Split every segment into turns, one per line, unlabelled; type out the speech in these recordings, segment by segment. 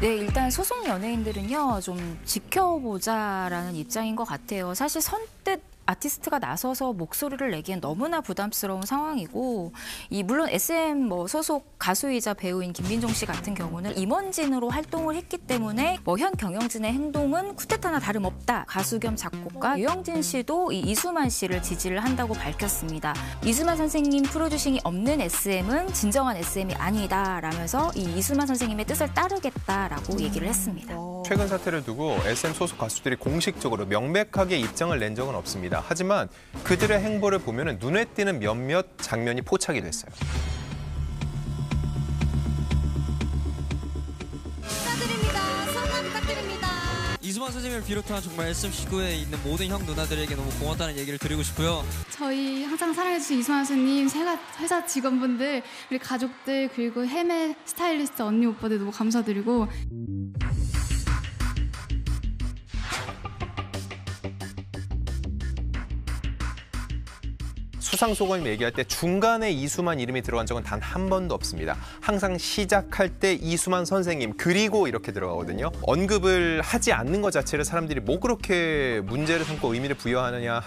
네, 일단 소속 연예인들은요, 좀 지켜보자라는 입장인 것 같아요. 사실 선뜻 아티스트가 나서서 목소리를 내기엔 너무나 부담스러운 상황이고, 물론 SM 소속 가수이자 배우인 김민종 씨 같은 경우는 임원진으로 활동을 했기 때문에 현 경영진의 행동은 쿠데타나 다름없다. 가수 겸 작곡가 유영진 씨도 이수만 씨를 지지를 한다고 밝혔습니다. 이수만 선생님 프로듀싱이 없는 SM은 진정한 SM이 아니다라면서 이수만 선생님의 뜻을 따르겠다라고 얘기를 했습니다.
최근 사태를 두고 SM 소속 가수들이 공식적으로 명백하게 입장을 낸 적은 없습니다. 하지만 그들의 행보를 보면 눈에 띄는 몇몇 장면이 포착이 됐어요.
축하드립니다. 성남 부탁드립니다.
이수만 선생님을 비롯한 정말 SM19에 있는 모든 형 누나들에게 너무 고맙다는 얘기를 드리고 싶고요.
저희 항상 사랑해주신 이수만 선생님, 회사 직원분들, 우리 가족들, 그리고 헤메 스타일리스트 언니 오빠들 너무 감사드리고.
수상 소감 얘기할 때 중간에 이수만 이름이 들어간 적은 단 한 번도 없습니다. 항상 시작할 때 이수만 선생님 그리고 이렇게 들어가거든요. 언급을 하지 않는 것 자체를 사람들이 뭐 그렇게 문제를 삼고 의미를 부여하느냐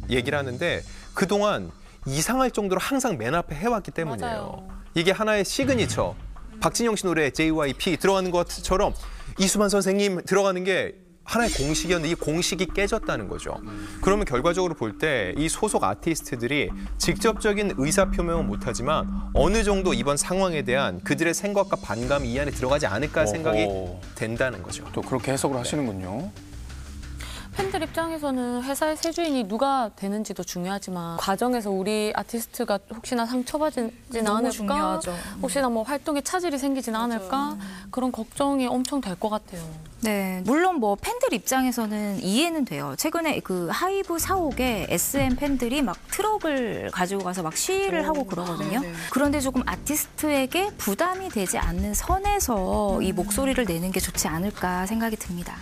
얘기를 하는데 그동안 이상할 정도로 항상 맨 앞에 해왔기 때문이에요.
맞아요.
이게 하나의 시그니처. 박진영 씨 노래 JYP 들어가는 것처럼 이수만 선생님 들어가는 게 하나의 공식이었는데 이 공식이 깨졌다는 거죠. 그러면 결과적으로 볼 때 이 소속 아티스트들이 직접적인 의사표명은 못하지만 어느 정도 이번 상황에 대한 그들의 생각과 반감이 이 안에 들어가지 않을까 생각이 된다는 거죠.
또 그렇게 해석을 하시는군요.
팬들 입장에서는 회사의 새 주인이 누가 되는지도 중요하지만 과정에서 우리 아티스트가 혹시나 상처받지는 않을까?
중요하죠.
혹시나 활동에 차질이 생기지는 않을까? 그런 걱정이 엄청 될 것 같아요.
네, 물론 팬들 입장에서는 이해는 돼요. 최근에 그 하이브 사옥에 SM 팬들이 막 트럭을 가지고 가서 막 시위를 하고 그러거든요.
네.
그런데 조금 아티스트에게 부담이 되지 않는 선에서 이 목소리를 내는 게 좋지 않을까 생각이 듭니다.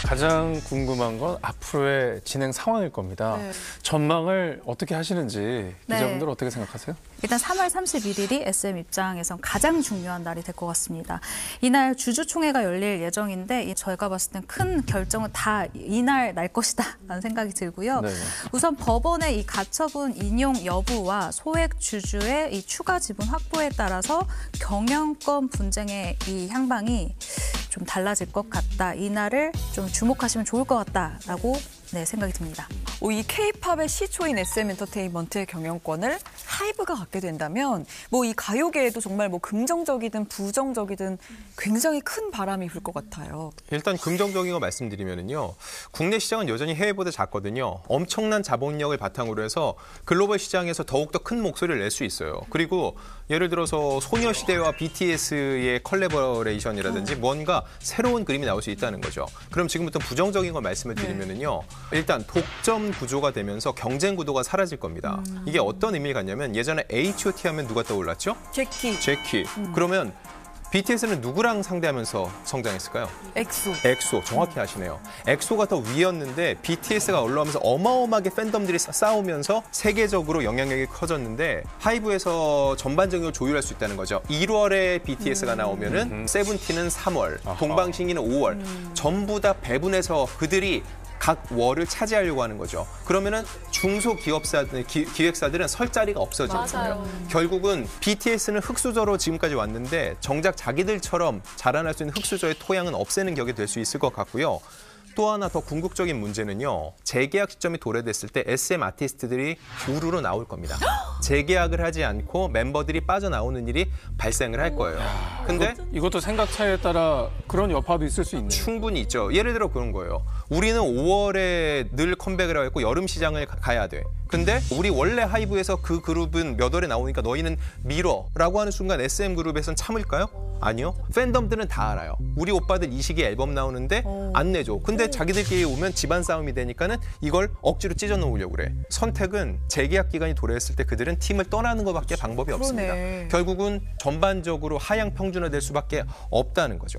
가장 궁금한 건 앞으로의 진행 상황일 겁니다.
네.
전망을 어떻게 하시는지 기자분들
네.
어떻게 생각하세요?
일단 3월 31일이 SM 입장에선 가장 중요한 날이 될 것 같습니다. 이날 주주총회가 열릴 예정인데 저희가 봤을 땐 큰 결정은 다 이날 날 것이다 라는 생각이 들고요.
네네.
우선 법원의 이 가처분 인용 여부와 소액 주주의 이 추가 지분 확보에 따라서 경영권 분쟁의 이 향방이 좀 달라질 것 같다. 이날을 좀 주목하시면 좋을 것 같다라고 생각이 듭니다.
이 K-팝의 시초인 SM 엔터테인먼트의 경영권을 하이브가 갖게 된다면 이 가요계에도 정말 긍정적이든 부정적이든 굉장히 큰 바람이 불 것 같아요.
일단 긍정적인 거 말씀드리면요. 국내 시장은 여전히 해외보다 작거든요. 엄청난 자본력을 바탕으로 해서 글로벌 시장에서 더욱더 큰 목소리를 낼 수 있어요. 그리고 예를 들어서 소녀시대와 BTS의 컬래버레이션이라든지 뭔가 새로운 그림이 나올 수 있다는 거죠. 그럼 지금부터 부정적인 거 말씀을 드리면요. 일단 독점 구조가 되면서 경쟁 구도가 사라질 겁니다. 이게 어떤 의미를 갖냐면 예전에 H.O.T 하면 누가 떠올랐죠? 제키. 그러면 BTS는 누구랑 상대하면서 성장했을까요? 엑소, 정확히 아시네요. 엑소가 더 위였는데 BTS가 올라오면서 어마어마하게 팬덤들이 싸우면서 세계적으로 영향력이 커졌는데 하이브에서 전반적으로 조율할 수 있다는 거죠. 1월에 BTS가 나오면은 세븐틴은 3월, 동방신기는 5월. 전부 다 배분해서 그들이 각 월을 차지하려고 하는 거죠. 그러면은 중소기업사들, 기획사들은 설 자리가 없어지는 거예요. 결국은 BTS는 흑수저로 지금까지 왔는데 정작 자기들처럼 자라날 수 있는 흑수저의 토양은 없애는 격이 될 수 있을 것 같고요. 또 하나 더 궁극적인 문제는요. 재계약 시점이 도래됐을 때 SM 아티스트들이 우르르 나올 겁니다. 재계약을 하지 않고 멤버들이 빠져나오는 일이 발생을 할 거예요. 근데
이것도 생각 차이에 따라 그런 여파도 있을 수 있네요.
충분히 있죠. 예를 들어 그런 거예요. 우리는 5월에 늘 컴백을 하고 있고 여름 시장을 가야 돼. 근데 우리 원래 하이브에서 그 그룹은 몇 월에 나오니까 너희는 미뤄라고 하는 순간 SM그룹에선 참을까요? 아니요. 팬덤들은 다 알아요. 우리 오빠들 이 시기에 앨범 나오는데 안 내줘. 근데 자기들끼리 오면 집안 싸움이 되니까는 이걸 억지로 찢어 놓으려고 그래. 선택은 재계약 기간이 도래했을 때 그들은 팀을 떠나는 것밖에 방법이 없습니다. 결국은 전반적으로 하향 평준화될 수밖에 없다는 거죠.